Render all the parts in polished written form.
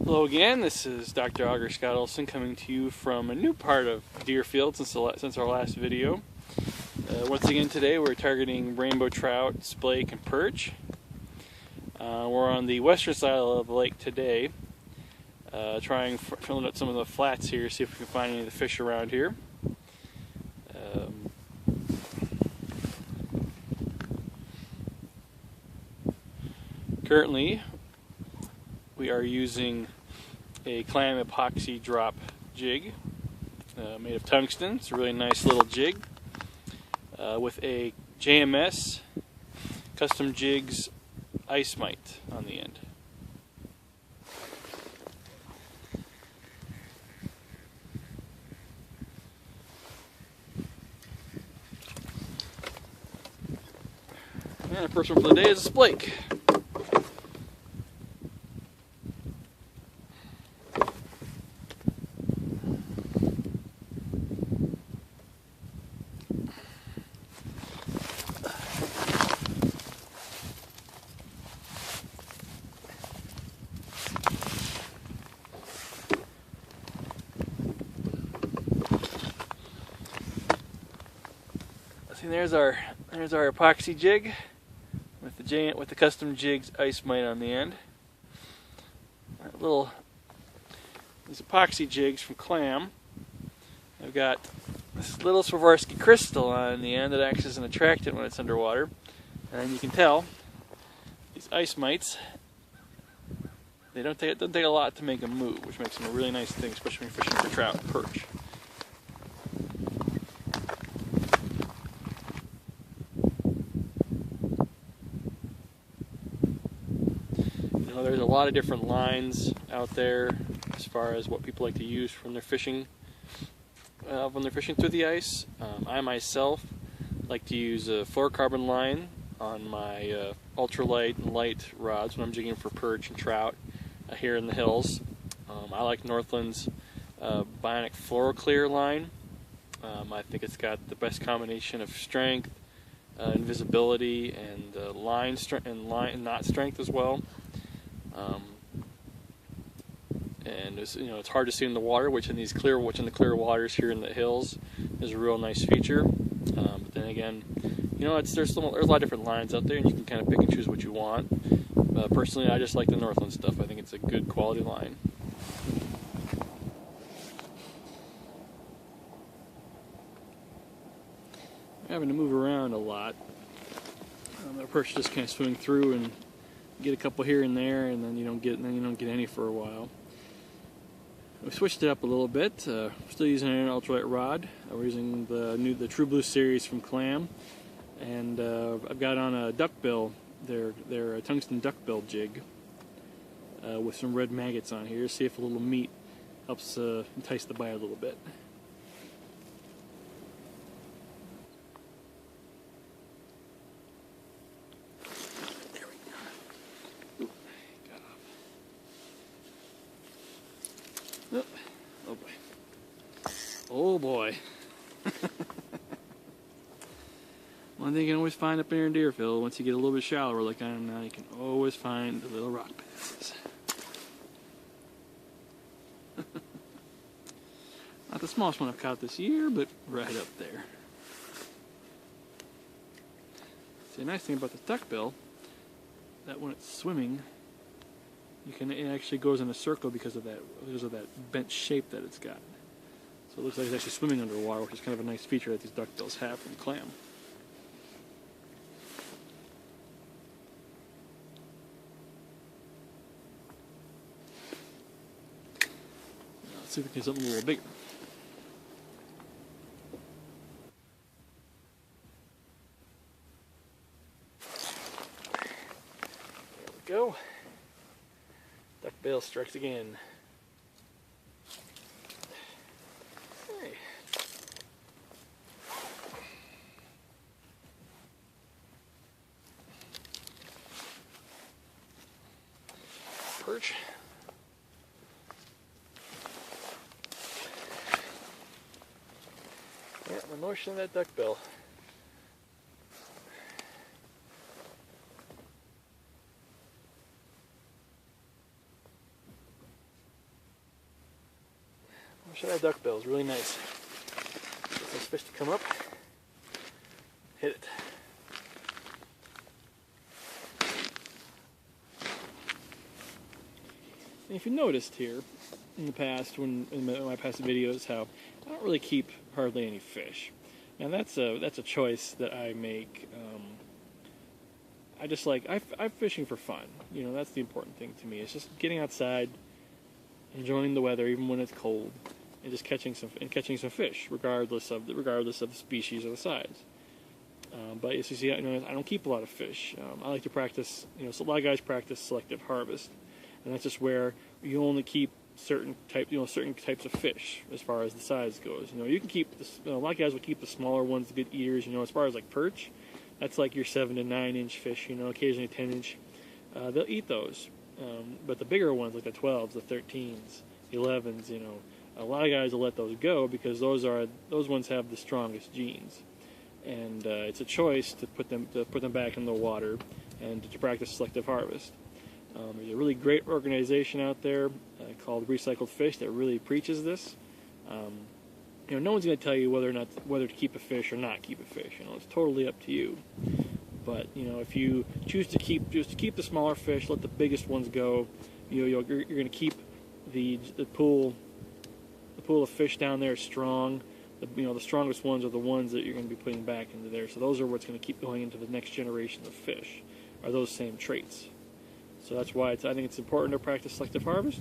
Hello again, this is Dr. Auger Scott Olson coming to you from a new part of Deerfield since our last video. Once again today we're targeting rainbow trout, splake, and perch. We're on the western side of the lake today, filling up some of the flats here, see if we can find any of the fish around here. Currently we are using a clam epoxy drop jig made of tungsten. It's a really nice little jig with a JMS Custom Jigs ice mite on the end. And the first one for the day is a splake. See, there's our epoxy jig with the Custom Jigs ice mite on the end. These epoxy jigs from Clam. I've got this little Swarovski crystal on the end that acts as an attractant when it's underwater, and you can tell these ice mites, they don't take a lot to make them move, which makes them a really nice thing, especially when you're fishing for trout and perch. There's a lot of different lines out there as far as what people like to use from their fishing when they're fishing through the ice. I myself like to use a fluorocarbon line on my ultralight and light rods when I'm jigging for perch and trout here in the hills. I like Northland's Bionic Fluoroclear line. I think it's got the best combination of strength, invisibility, and knot strength as well. And it's hard to see in the water, which in the clear waters here in the hills is a real nice feature. But then again, there's a lot of different lines out there, and you can kind of pick and choose what you want. Personally, I just like the Northland stuff. I think it's a good quality line. I'm having to move around a lot. The perch just kind of swing through and get a couple here and there, and then you don't get any for a while. We switched it up a little bit. We're still using an ultralight rod. We're using the True Blue series from Clam, and I've got on a duckbill, their tungsten duckbill jig with some red maggots on here. See if a little meat helps entice the bite a little bit. Oh boy. One thing you can always find up there in Deerfield, once you get a little bit shallower like I am now, you can always find the little rock passes. Not the smallest one I've caught this year, but right up there. See, the nice thing about the duckbill, that when it's swimming, it actually goes in a circle because of that bent shape that it's got. So it looks like it's actually swimming underwater, which is kind of a nice feature that these duckbills have from Clam. Now, let's see if we can get something a little bigger. There we go. Duckbill strikes again. Hey. Perch. Yeah, the motion of that duckbill. Show that duckbill is really nice. Get those fish to come up. Hit it. And if you noticed here in the past, in my past videos, how I don't really keep hardly any fish. And that's a choice that I make. I'm fishing for fun. You know, that's the important thing to me. It's just getting outside, enjoying the weather even when it's cold, and just catching some fish, regardless of the species or the size. But as you see, I don't keep a lot of fish. I like to practice. So a lot of guys practice selective harvest, and that's just where you only keep certain types of fish as far as the size goes. You can keep a lot of guys will keep the smaller ones, the good eaters. As far as like perch, that's like your 7 to 9 inch fish. Occasionally 10 inch. They'll eat those, but the bigger ones like the 12s, the 13s, the 11s. A lot of guys will let those go because those ones have the strongest genes, and it's a choice to put them back in the water and to practice selective harvest. There's a really great organization out there called Recycled Fish that really preaches this. No one's going to tell you whether to keep a fish or not keep a fish. It's totally up to you. But if you choose to keep the smaller fish, let the biggest ones go. You're going to keep the pool of fish down there strong. The strongest ones are the ones that you're going to be putting back into there. So those are what's going to keep going into the next generation of fish. Are those same traits? So that's why I think it's important to practice selective harvest.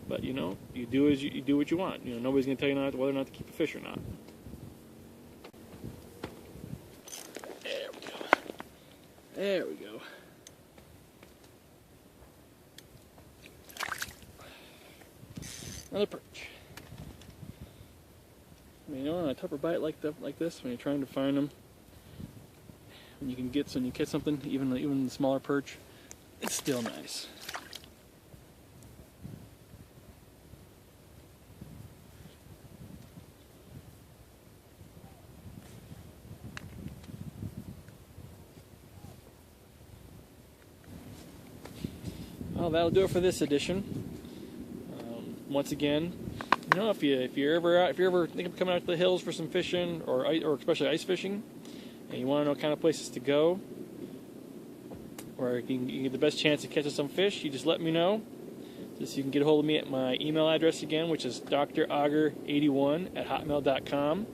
But you do what you want. Nobody's going to tell you whether or not to keep a fish or not. There we go. Another perch. On a tougher bite like this, when you're trying to find them, when you catch something, even the smaller perch, it's still nice. Well, that'll do it for this edition. Once again, if you're ever thinking of coming out to the hills for some fishing, or especially ice fishing, and you want to know what kind of places to go, where you can get the best chance of catching some fish, you just let me know. Just you can get a hold of me at my email address again, which is drauger81@hotmail.com.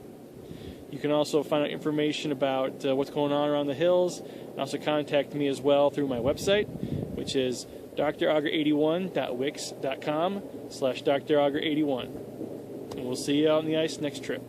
You can also find out information about what's going on around the hills, and also contact me as well through my website, which is drauger81.wix.com/drauger81. And we'll see you out on the ice next trip.